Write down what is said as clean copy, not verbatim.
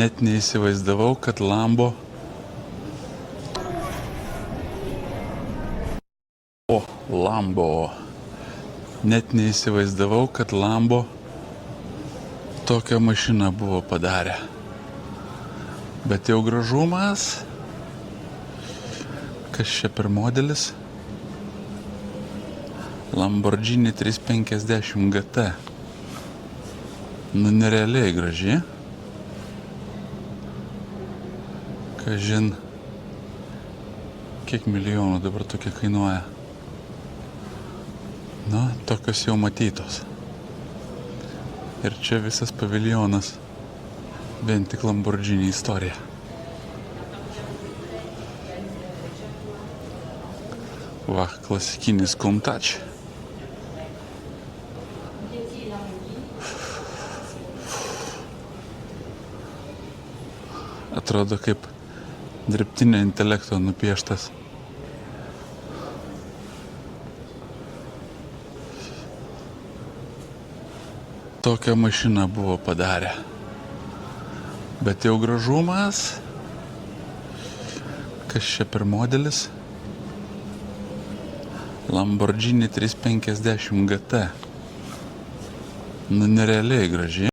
Net neįsivaizdavau, kad Lambo Net neįsivaizdavau, kad Lambo tokią mašiną buvo padarę. Bet jau gražumas. Kas čia per modelis? Lamborghini 350 GT. Nu, nerealiai graži. Kažin, kiek milijonų dabar tokia kainuoja. Nu, tokios jau matytos. Ir čia visas paviljonas. Vien tik Lamborghini istorija. Va, klasikinis Countach. Atrodo kaip dirbtinio intelekto nupieštas. Tokią mašiną buvo padarę. Bet jau gražumas. Kas čia per modelis? Lamborghini 350 GT. Nu, nerealiai graži.